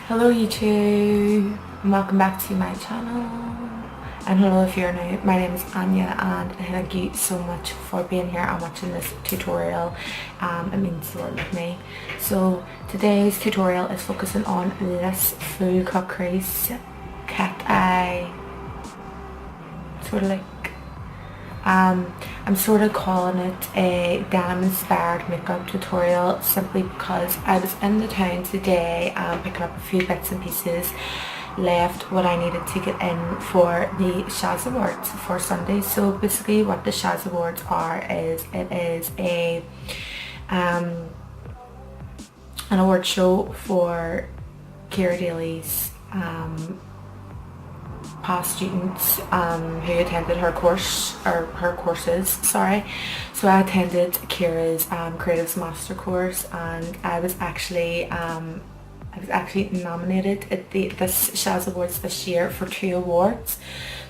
Hello YouTube, and welcome back to my channel, and hello if you're new. My name is Anya and thank you so much for being here and watching this tutorial. It means the world to me. So today's tutorial is focusing on this full cut crease cat eye, sort of like I'm sort of calling it a denim inspired makeup tutorial simply because I was in the town today picking up a few bits and pieces left what I needed to get in for the Shaz Awards for Sunday. So basically what the Shaz Awards are is it is a an award show for Keira Daly's past students who attended her course, or her courses, sorry. So I attended Keira's Creatives Master course, and I was actually nominated at this Shaz Awards this year for 2 awards.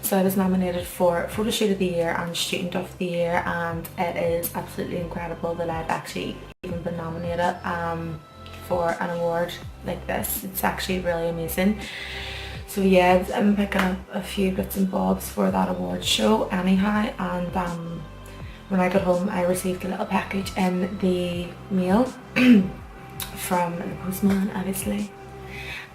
So I was nominated for Photoshoot of the Year and Student of the Year, and it is absolutely incredible that I've actually even been nominated for an award like this. It's actually really amazing. So yeah, I'm picking up a few bits and bobs for that award show anyhow, and when I got home I received a little package in the mail from the postman, obviously,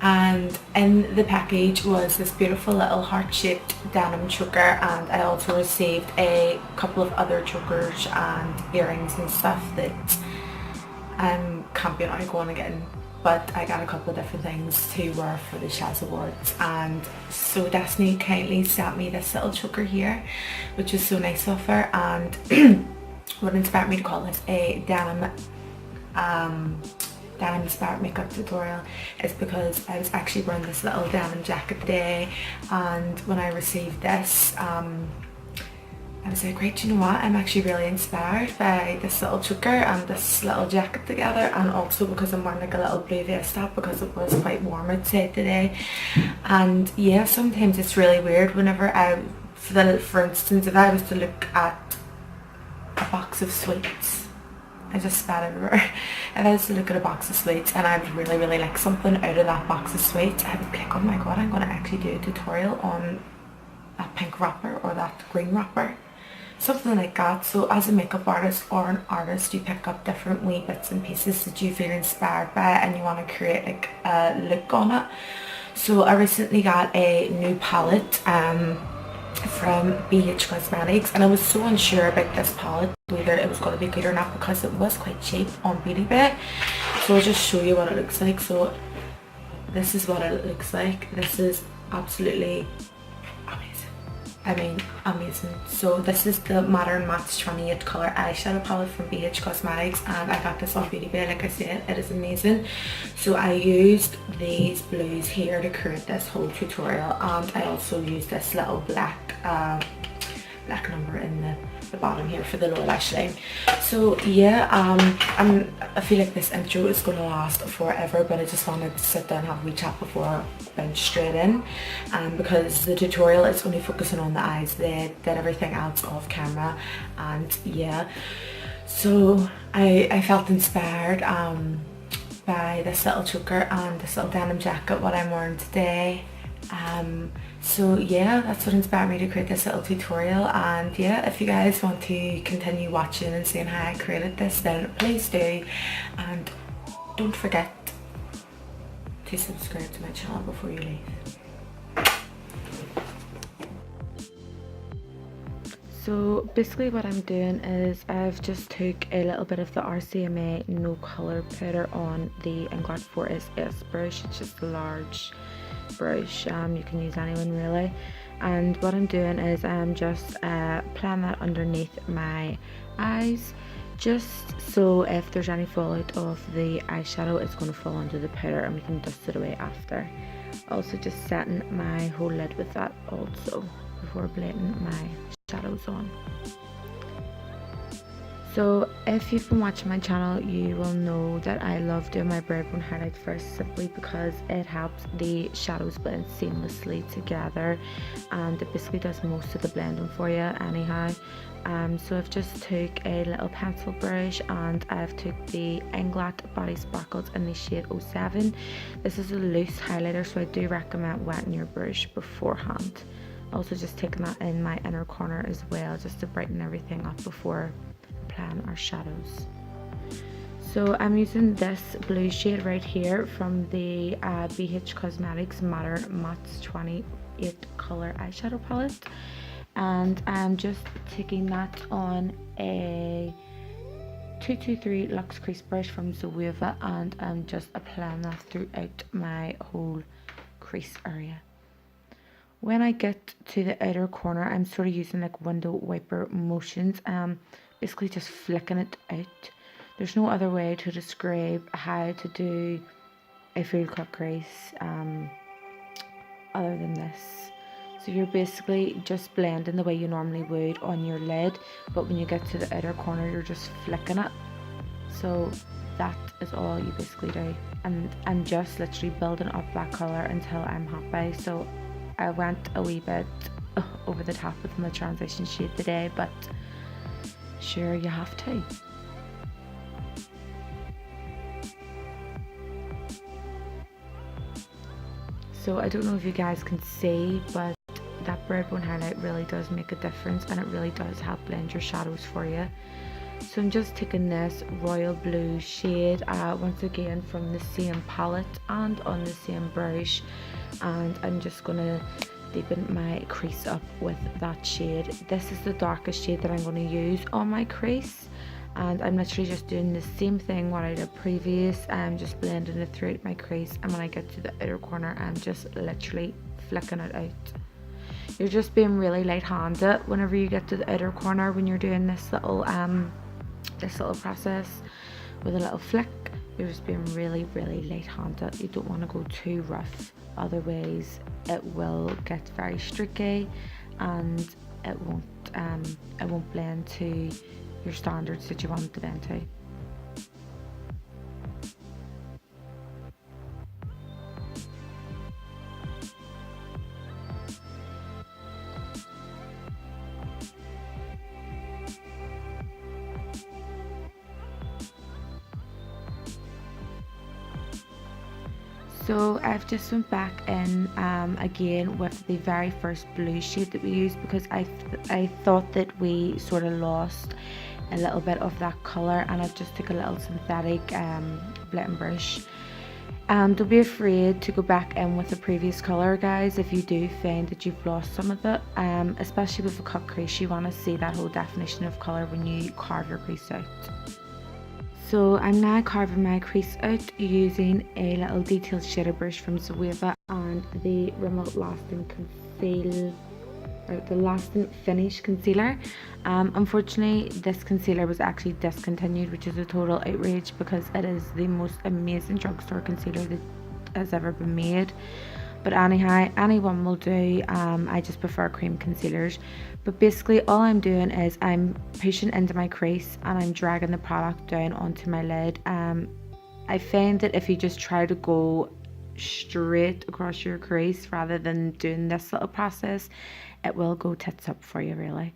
and in the package was this beautiful little heart-shaped denim choker, and I also received a couple of other chokers and earrings and stuff that can't be now going again. But I got a couple of different things to wear for the Shaz Awards, and so Destiny kindly sent me this little choker here, which is so nice of her. And what inspired me to call this a denim inspired makeup tutorial is because I was actually wearing this little denim jacket today, and when I received this I was like, right, you know what, I'm actually really inspired by this little choker and this little jacket together, and also because I'm wearing like a little blue vest top because it was quite warm outside today. And yeah, sometimes it's really weird whenever for instance, if I was to look at a box of sweets, I just spat everywhere. If I was to look at a box of sweets and I would really like something out of that box of sweets, I would be like, oh my god, I'm going to actually do a tutorial on that pink wrapper or that green wrapper, something like that. So as a makeup artist or an artist, you pick up different wee bits and pieces that you feel inspired by and you want to create like a look on it. So I recently got a new palette from BH Cosmetics, and I was so unsure about this palette, whether it was going to be good or not, because it was quite cheap on Beauty Bay. So I'll just show you what it looks like. So this is what it looks like. This is absolutely amazing. So this is the Modern Matte 28 colour eyeshadow palette from BH Cosmetics, and I got this on Beauty Bay. Like I said, it is amazing. So I used these blues here to create this whole tutorial, and I also used this little black number in the bottom here for the lower lash line. So yeah, I feel like this intro is going to last forever, but I just wanted to sit down and have a wee chat before I went straight in, because the tutorial is only focusing on the eyes. They did everything else off camera, and yeah, so I felt inspired by this little choker and this little denim jacket, what I'm wearing today. So yeah, that's what inspired me to create this little tutorial. And yeah, if you guys want to continue watching and seeing how I created this, then please do, and don't forget to subscribe to my channel before you leave. So basically what I'm doing is I've just took a little bit of the RCMA no colour powder on the Inglot 4SS brush. It's just a large brush, you can use anyone really, and what I'm doing is I'm just applying that underneath my eyes, just so if there's any fallout of the eyeshadow, it's going to fall onto the powder and we can dust it away after. Also just setting my whole lid with that also before blending my shadows on. So if you've been watching my channel, you will know that I love doing my brow bone highlight first, simply because it helps the shadows blend seamlessly together, and it basically does most of the blending for you anyhow. So I've just took a little pencil brush and I've took the Inglot Body Sparkles in the shade 07. This is a loose highlighter, so I do recommend wetting your brush beforehand. Also just taking that in my inner corner as well, just to brighten everything up before applying our shadows. So I'm using this blue shade right here from the BH Cosmetics Matter Mattes 28 color eyeshadow palette, and I'm just taking that on a 223 Luxe Crease brush from Zoeva, and I'm just applying that throughout my whole crease area. When I get to the outer corner, I'm sort of using like window wiper motions, basically just flicking it out. There's no other way to describe how to do a full cut crease other than this. So you're basically just blending the way you normally would on your lid, but when you get to the outer corner, you're just flicking it. So that is all you basically do, and I'm just literally building up that colour until I'm happy. So I went a wee bit over the top with my transition shade today, but sure, you have to. So I don't know if you guys can see, but that brow bone highlight really does make a difference, and it really does help blend your shadows for you. So I'm just taking this royal blue shade once again from the same palette and on the same brush, and I'm just gonna deepen my crease up with that shade. This is the darkest shade that I'm going to use on my crease, and I'm literally just doing the same thing what I did previous. I'm just blending it throughout my crease, and when I get to the outer corner, I'm just literally flicking it out. You're just being really light-handed whenever you get to the outer corner when you're doing this little process with a little flick. You're just being really light-handed. You don't want to go too rough, otherwise it will get very streaky and it won't blend to your standards that you want it to blend to. So I've just went back in again with the very first blue shade that we used, because I thought that we sort of lost a little bit of that colour, and I've just took a little synthetic blending brush. Don't be afraid to go back in with the previous colour, guys, if you do find that you've lost some of it, especially with a cut crease. You want to see that whole definition of colour when you carve your crease out. So I'm now carving my crease out using a little detailed shader brush from Zoeva and the Rimmel the Lasting Finish concealer. Unfortunately, this concealer was actually discontinued, which is a total outrage, because it is the most amazing drugstore concealer that has ever been made. But anyhow, anyone will do. I just prefer cream concealers. But basically all I'm doing is I'm pushing into my crease and I'm dragging the product down onto my lid. I find that if you just try to go straight across your crease rather than doing this little process, it will go tits up for you, really.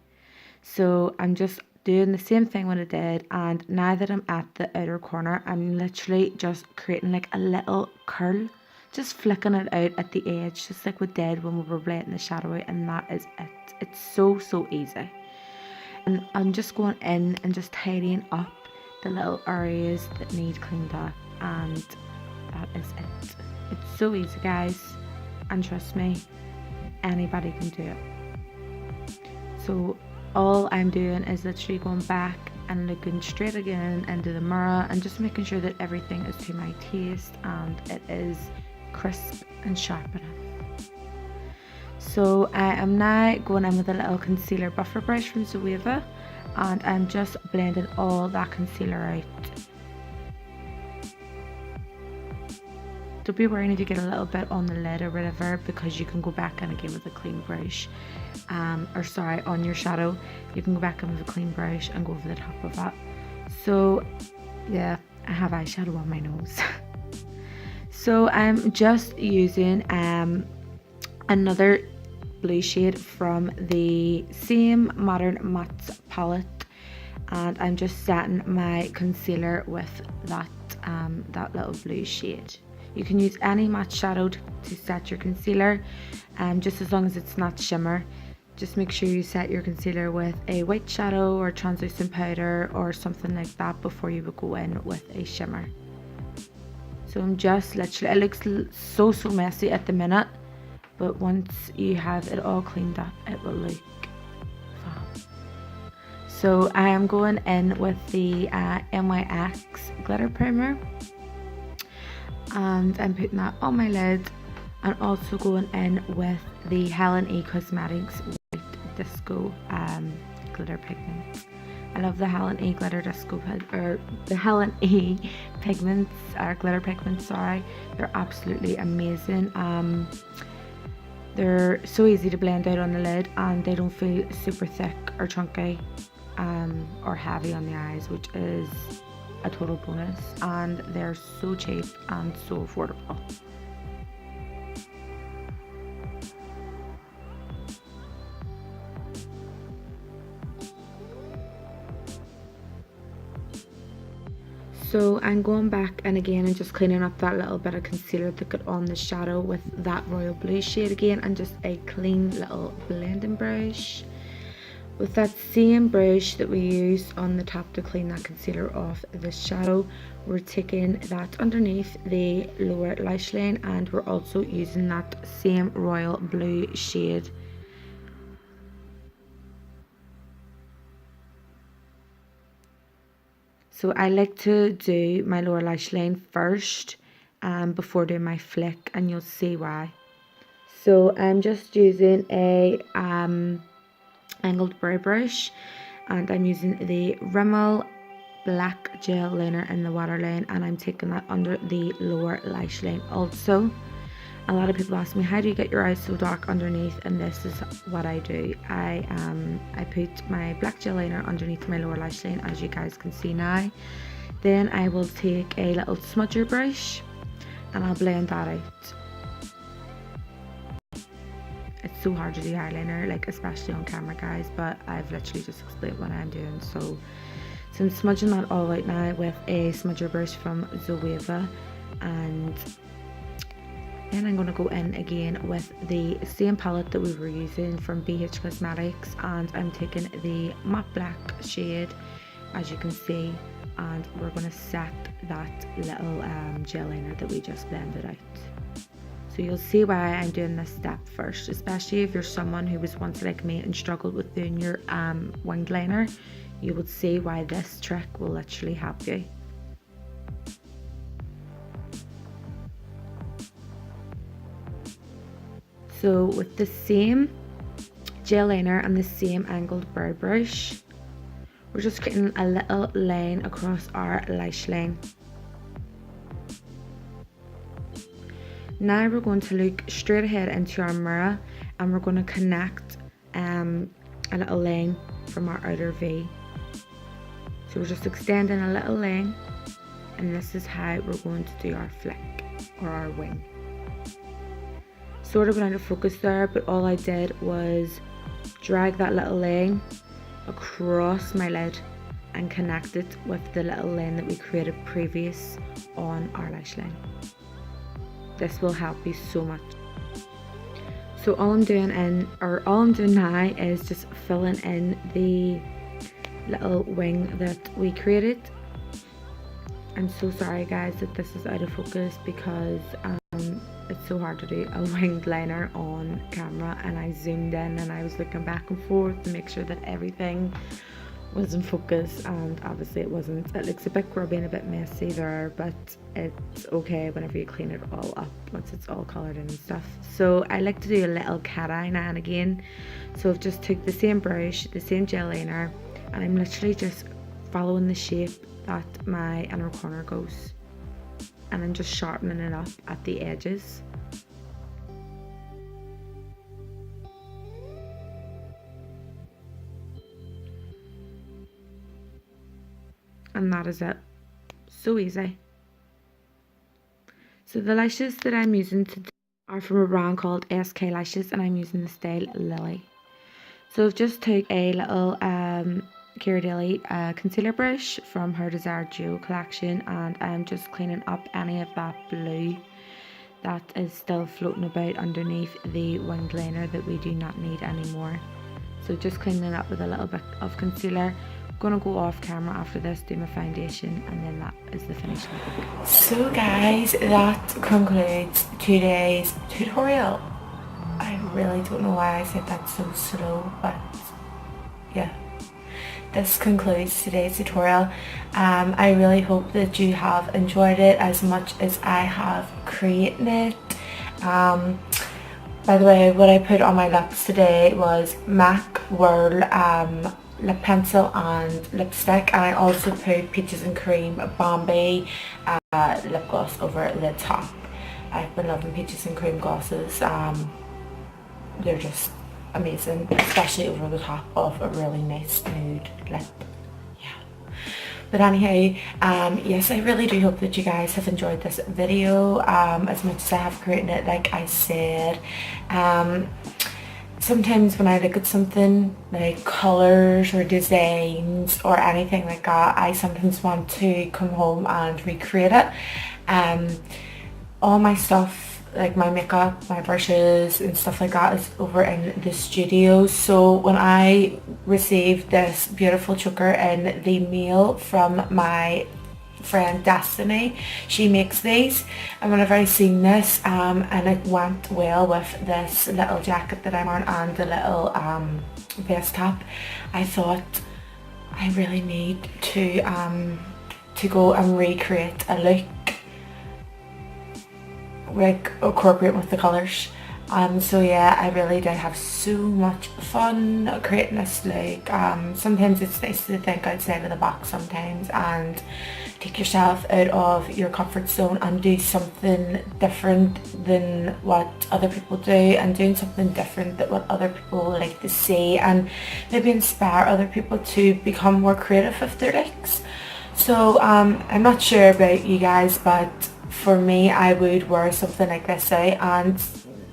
So I'm just doing the same thing what I did, and now that I'm at the outer corner, I'm literally just creating like a little curl, just flicking it out at the edge, just like we did when we were blending the shadow out, and that is it. It's so easy. And I'm just going in and just tidying up the little areas that need cleaned up, and that is it. It's so easy, guys, and trust me, anybody can do it. So all I'm doing is literally going back and looking straight again into the mirror and just making sure that everything is to my taste and it is crisp and sharp enough. So I am now going in with a little concealer buffer brush from Zoeva, and I'm just blending all that concealer out. Don't be worrying if you get a little bit on the lid or whatever, because you can go back in again with a clean brush, on your shadow you can go back in with a clean brush and go over the top of that. So yeah, I have eyeshadow on my nose. So I'm just using another blue shade from the same Modern Mattes palette, and I'm just setting my concealer with that that little blue shade. You can use any matte shadow to set your concealer, just as long as it's not shimmer. Just make sure you set your concealer with a white shadow or translucent powder or something like that before you would go in with a shimmer. So I'm just literally, it looks so messy at the minute, but once you have it all cleaned up, it will look fab. So I am going in with the NYX glitter primer, and I'm putting that on my lid, and also going in with the Helen E Cosmetics White Disco glitter pigment. I love the Helen E glitter disco or the Helen E pigments, or glitter pigments, sorry. They're absolutely amazing. They're so easy to blend out on the lid, and they don't feel super thick or chunky or heavy on the eyes, which is a total bonus, and they're so cheap and so affordable. So I'm going back and again and just cleaning up that little bit of concealer that got on the shadow with that royal blue shade again, and just a clean little blending brush. With that same brush that we used on the top to clean that concealer off the shadow, we're taking that underneath the lower lash line, and we're also using that same royal blue shade. So I like to do my lower lash line first before doing my flick, and you'll see why. So I'm just using a angled brow brush, and I'm using the Rimmel black gel liner in the waterline, and I'm taking that under the lower lash line also. A lot of people ask me, how do you get your eyes so dark underneath? And this is what I do. I put my black gel liner underneath my lower lash line, as you guys can see now. Then I will take a little smudger brush and I'll blend that out. It's so hard to do eyeliner, like especially on camera, guys, but I've literally just explained what I'm doing. So I'm smudging that all out now with a smudger brush from Zoeva, and then I'm going to go in again with the same palette that we were using from BH Cosmetics, and I'm taking the matte black shade, as you can see, and we're going to set that little gel liner that we just blended out. So you'll see why I'm doing this step first, especially if you're someone who was once like me and struggled with doing your winged liner. You will see why this trick will literally help you. So with the same gel liner and the same angled brow brush, we're just creating a little line across our lash line. Now we're going to look straight ahead into our mirror, and we're going to connect a little line from our outer V. So we're just extending a little line, and this is how we're going to do our flick or our wing. Sort of went out of focus there, but all I did was drag that little line across my lid and connect it with the little line that we created previous on our lash line. This will help you so much. So all I'm doing now is just filling in the little wing that we created. I'm so sorry guys that this is out of focus, because it's so hard to do a winged liner on camera, and I zoomed in and I was looking back and forth to make sure that everything was in focus, and obviously it wasn't. It looks a bit grubby and a bit messy there, but it's okay whenever you clean it all up once it's all coloured in and stuff. So I like to do a little cat eye now and again. So I've just took the same brush, the same gel liner, and I'm literally just following the shape that my inner corner goes, and I'm just sharpening it up at the edges. and that is it. So easy. So the lashes that I'm using today are from a brand called SK Lashes, and I'm using the style Lily. So I've just took a little Kira concealer brush from her Desire Duo collection, and I'm just cleaning up any of that blue that is still floating about underneath the winged liner that we do not need anymore. So just cleaning it up with a little bit of concealer. I'm gonna go off camera after this, do my foundation, and then that is the finished look. So guys, that concludes today's tutorial. I really don't know why I said that so slow, but yeah. This concludes today's tutorial. I really hope that you have enjoyed it as much as I have creating it. By the way, what I put on my lips today was MAC Whirl lip pencil and lipstick, and I also put Peaches and Cream Bombay lip gloss over the top. I've been loving Peaches and Cream glosses. They're just amazing, especially over the top of a really nice nude lip. Yeah. But anyhow, yes, I really do hope that you guys have enjoyed this video as much as I have created it. Like I said, sometimes when I look at something like colours or designs or anything like that, I sometimes want to come home and recreate it. All my stuff, like my makeup, my brushes and stuff like that, is over in the studio. So when I received this beautiful choker in the mail from my friend Destiny, she makes these, and whenever I seen this and it went well with this little jacket that I'm on and the little vest top, I thought I really need to go and recreate a look like appropriate with the colours. So yeah, I really did have so much fun creating this look. Sometimes it's nice to think outside of the box sometimes and take yourself out of your comfort zone and do something different than what other people do, and doing something different than what other people like to see, and maybe inspire other people to become more creative with their looks. So I'm not sure about you guys, but for me, I would wear something like this out, and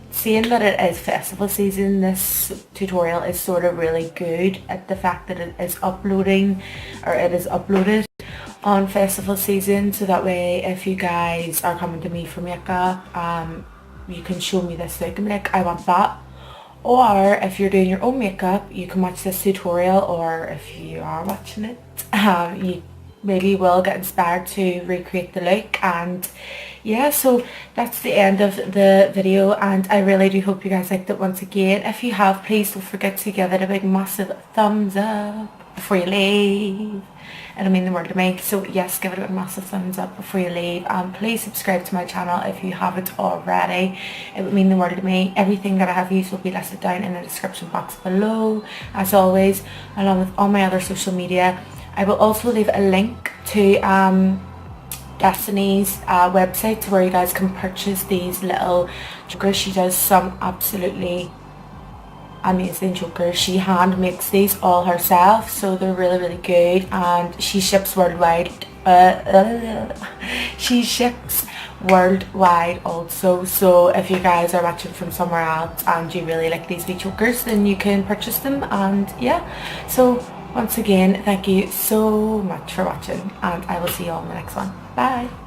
seeing that it is festival season, this tutorial is sort of really good at the fact that it is uploaded on festival season, so that way if you guys are coming to me for makeup, you can show me this look and be like, I want that. Or if you're doing your own makeup, you can watch this tutorial, or if you are watching it, you maybe will get inspired to recreate the look. And yeah, so that's the end of the video, and I really do hope you guys liked it. Once again, if you have, please don't forget to give it a big massive thumbs up before you leave. It'll mean the world to me. So yes, give it a massive thumbs up before you leave, and please subscribe to my channel if you haven't already. It would mean the world to me. Everything that I have used will be listed down in the description box below, as always, along with all my other social media. I will also leave a link to Destiny's website, where you guys can purchase these little chokers. She does some absolutely amazing chokers. She hand makes these all herself, so they're really, really good, and she ships worldwide. She ships worldwide also, so if you guys are watching from somewhere else and you really like these wee chokers, then you can purchase them. And yeah, so once again, thank you so much for watching, and I will see you all in the next one. Bye!